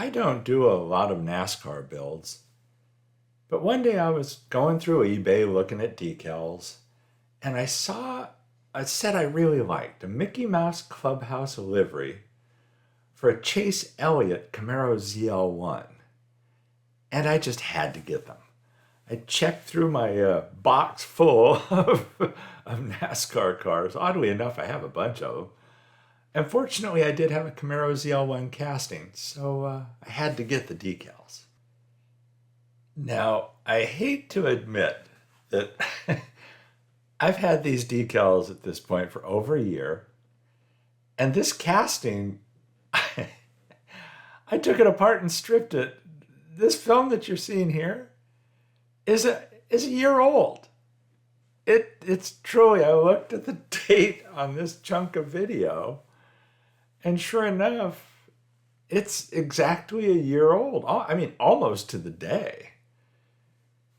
I don't do a lot of NASCAR builds, but one day I was going through eBay looking at decals, and I saw a set I really liked, a Mickey Mouse Clubhouse Livery for a Chase Elliott Camaro ZL1, and I just had to get them. I checked through my box full of NASCAR cars. Oddly enough, I have a bunch of them. And fortunately, I did have a Camaro ZL1 casting, so I had to get the decals. Now, I hate to admit that I've had these decals at this point for over a year, and this casting, I took it apart and stripped it. This film that you're seeing here is a year old. It's truly, I looked at the date on this chunk of video, and sure enough, it's exactly a year old. I mean, almost to the day.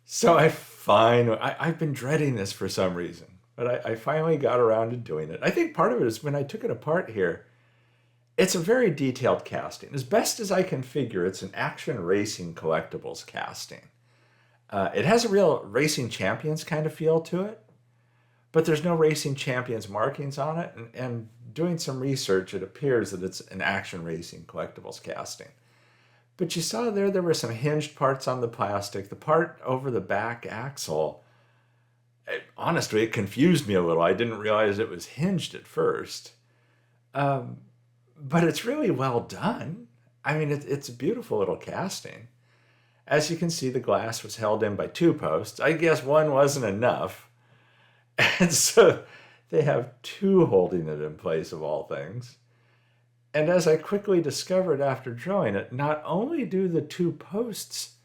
So I've been dreading this for some reason, but I finally got around to doing it. I think part of it is when I took it apart here, it's a very detailed casting. As best as I can figure, it's an action racing collectibles casting. It has a real Racing Champions kind of feel to it, but there's no Racing Champions markings on it. And doing some research, it appears that it's an action racing collectibles casting. But you saw there were some hinged parts on the plastic. The part over the back axle, honestly, it confused me a little. I didn't realize it was hinged at first. But it's really well done. I mean, it's a beautiful little casting. As you can see, the glass was held in by two posts. I guess one wasn't enough. And so they have two holding it in place, of all things. And as I quickly discovered after drilling it, not only do the two posts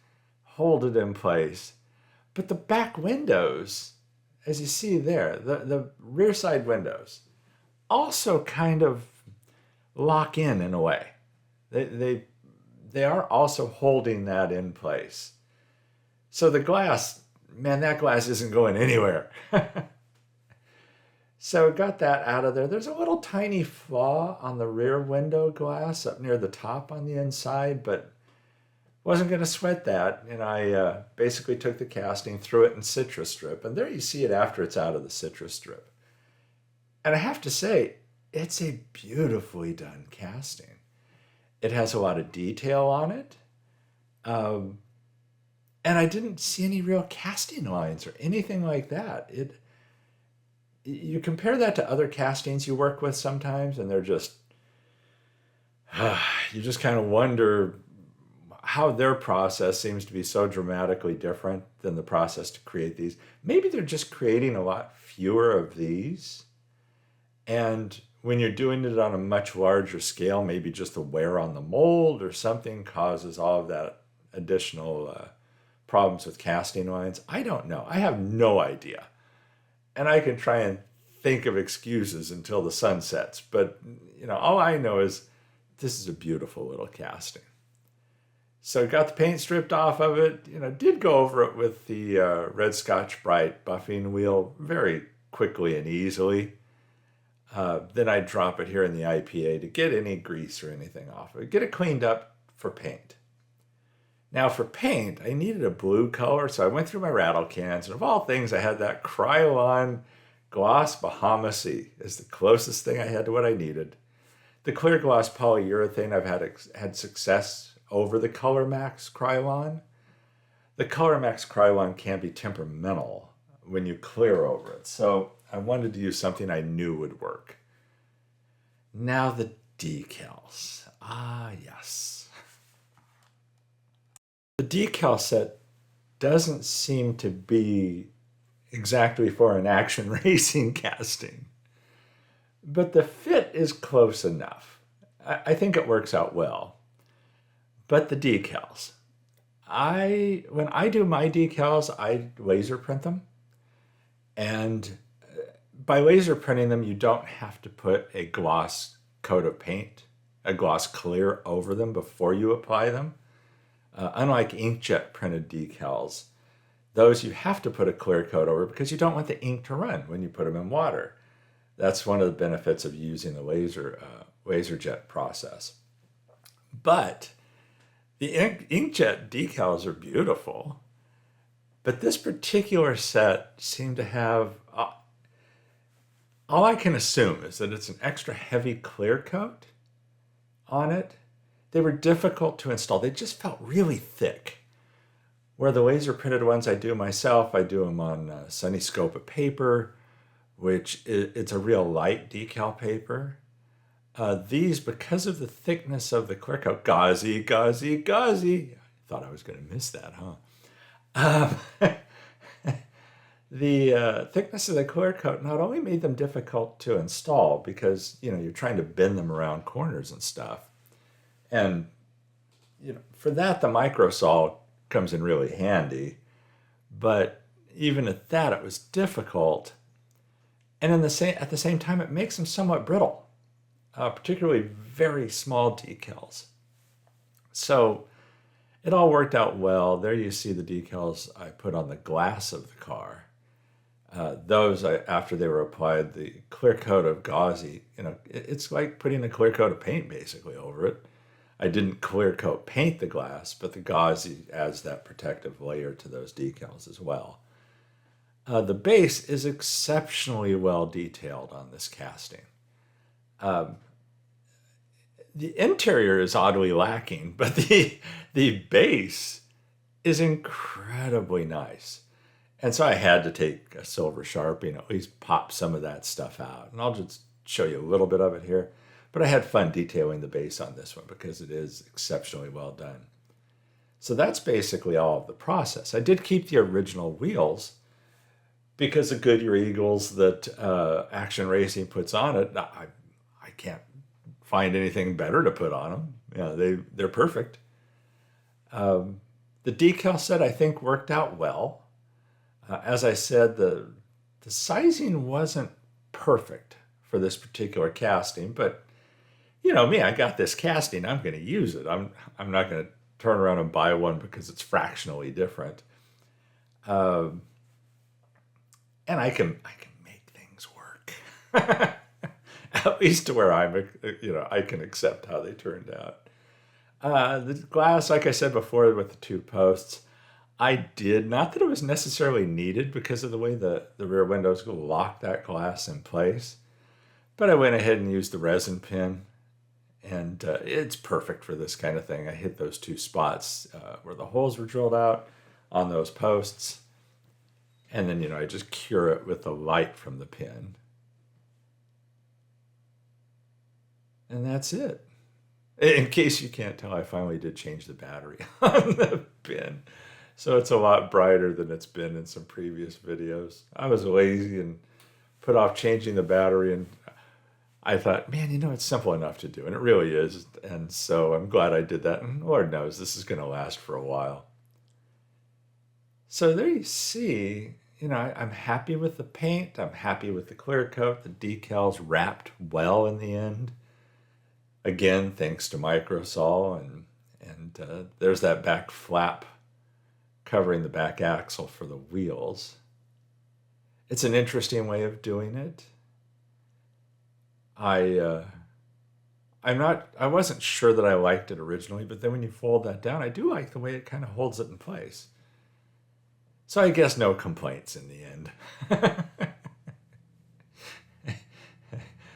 hold it in place, but the back windows, as you see there, the rear side windows, also kind of lock in a way. They are also holding that in place. So the glass, man, that glass isn't going anywhere. So got that out of there. There's a little tiny flaw on the rear window glass up near the top on the inside, but wasn't going to sweat that. And I basically took the casting, threw it in citrus strip, and there you see it after it's out of the citrus strip. And I have to say, it's a beautifully done casting. It has a lot of detail on it. And I didn't see any real casting lines or anything like that. You compare that to other castings you work with sometimes, and they're just, you just kind of wonder how their process seems to be so dramatically different than the process to create these. Maybe they're just creating a lot fewer of these. And when you're doing it on a much larger scale, maybe just the wear on the mold or something causes all of that additional problems with casting lines. I don't know. I have no idea. And I can try and think of excuses until the sun sets. But, all I know is this is a beautiful little casting. So got the paint stripped off of it. Did go over it with the Red Scotch-Brite buffing wheel very quickly and easily. Then I drop it here in the IPA to get any grease or anything off of it. Get it cleaned up for paint. Now for paint, I needed a blue color, so I went through my rattle cans, and of all things, I had that Krylon Gloss Bahamasy is the closest thing I had to what I needed. The clear gloss polyurethane, I've had success over the Color Max Krylon. The Color Max Krylon can be temperamental when you clear over it, so I wanted to use something I knew would work. Now the decals. Ah, yes. The decal set doesn't seem to be exactly for an action racing casting, but the fit is close enough. I think it works out well. But the decals. When I do my decals, I laser print them. And by laser printing them, you don't have to put a gloss coat of paint, a gloss clear over them before you apply them. Unlike inkjet printed decals, those you have to put a clear coat over because you don't want the ink to run when you put them in water. That's one of the benefits of using the laser jet process. But The inkjet decals are beautiful, but this particular set seemed to have, all I can assume is that it's an extra heavy clear coat on it. They were difficult to install. They just felt really thick. Where the laser printed ones I do myself, I do them on Sunnyscope paper, which it's a real light decal paper. These, because of the thickness of the clear coat, gauzy. I thought I was going to miss that, huh? The thickness of the clear coat not only made them difficult to install because, you're trying to bend them around corners and stuff. And, for that, the micro saw comes in really handy. But even at that, it was difficult. And at the same time, it makes them somewhat brittle. Particularly very small decals. So it all worked out well. There you see the decals I put on the glass of the car. Those, after they were applied, the clear coat of gauzy, it's like putting a clear coat of paint basically over it. I didn't clear coat paint the glass, but the gauzy adds that protective layer to those decals as well. The base is exceptionally well detailed on this casting. The interior is oddly lacking, but the base is incredibly nice. And so I had to take a silver Sharpie and at least pop some of that stuff out. And I'll just show you a little bit of it here. But I had fun detailing the base on this one because it is exceptionally well done. So that's basically all of the process. I did keep the original wheels because the Goodyear Eagles that Action Racing puts on it, I can't find anything better to put on them. They're perfect. The decal set I think worked out well. As I said, the sizing wasn't perfect for this particular casting, but me, I got this casting. I'm going to use it. I'm not going to turn around and buy one because it's fractionally different. And I can make things work. At least to where I can accept how they turned out. The glass, like I said before, with the two posts, I did, not that it was necessarily needed because of the way the rear windows lock that glass in place, but I went ahead and used the resin pin, and it's perfect for this kind of thing. I hit those two spots where the holes were drilled out on those posts, and then, I just cure it with the light from the pin. And that's it. In case you can't tell, I finally did change the battery on the pin. So it's a lot brighter than it's been in some previous videos. I was lazy and put off changing the battery, and I thought, man, it's simple enough to do. And it really is. And so I'm glad I did that. And Lord knows this is going to last for a while. So there you see, I'm happy with the paint. I'm happy with the clear coat. The decals wrapped well in the end. Again, thanks to Microsaw, and there's that back flap covering the back axle for the wheels. It's an interesting way of doing it. I wasn't sure that I liked it originally, but then when you fold that down, I do like the way it kind of holds it in place. So I guess no complaints in the end.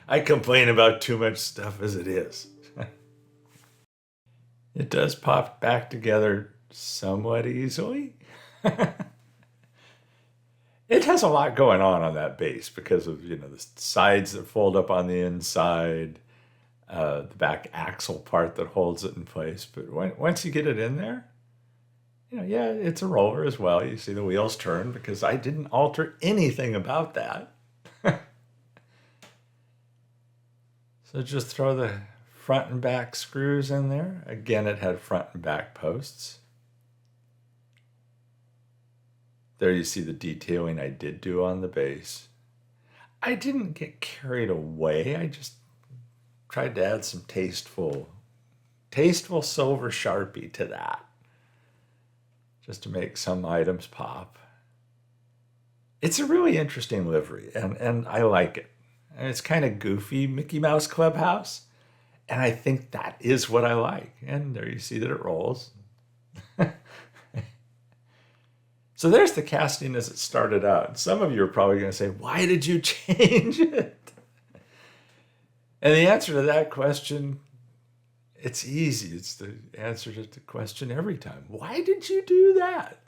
I complain about too much stuff as it is. It does pop back together somewhat easily. It has a lot going on that base because of, the sides that fold up on the inside, the back axle part that holds it in place. But once you get it in there, it's a roller as well. You see the wheels turn because I didn't alter anything about that. So just throw the front and back screws in there. Again, it had front and back posts. There you see the detailing I did do on the base. I didn't get carried away. I just tried to add some tasteful silver Sharpie to that, just to make some items pop. It's a really interesting livery, and I like it. And it's kind of goofy, Mickey Mouse Clubhouse. And I think that is what I like. And there you see that it rolls. So there's the casting as it started out. Some of you are probably going to say, why did you change it? And the answer to that question, it's easy. It's the answer to the question every time. Why did you do that?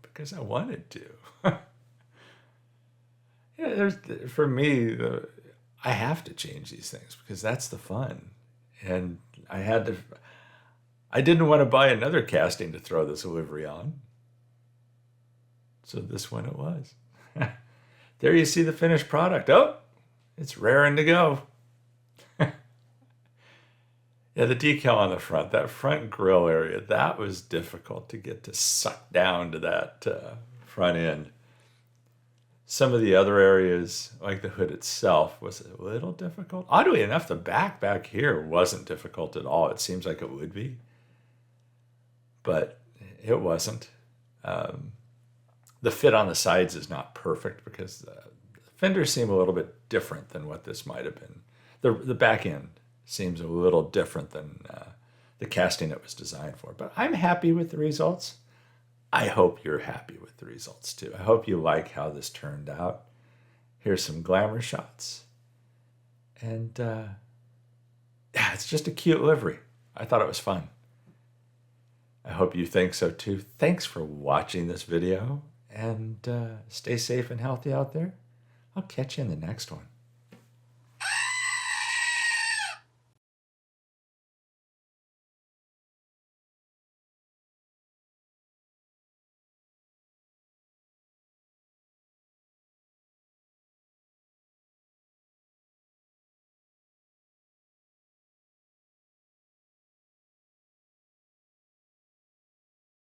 Because I wanted to. For me, I have to change these things because that's the fun. And I didn't want to buy another casting to throw this livery on. So this one it was. There you see the finished product. Oh, it's raring to go. Yeah, the decal on the front, that front grill area, that was difficult to get to suck down to that front end. Some of the other areas, like the hood itself, was a little difficult. Oddly enough, the back here wasn't difficult at all. It seems like it would be, but it wasn't. The fit on the sides is not perfect because the fenders seem a little bit different than what this might have been. The back end seems a little different than the casting it was designed for. But I'm happy with the results. I hope you're happy with the results too. I hope you like how this turned out. Here's some glamour shots. And yeah, it's just a cute livery. I thought it was fun. I hope you think so too. Thanks for watching this video. And stay safe and healthy out there. I'll catch you in the next one.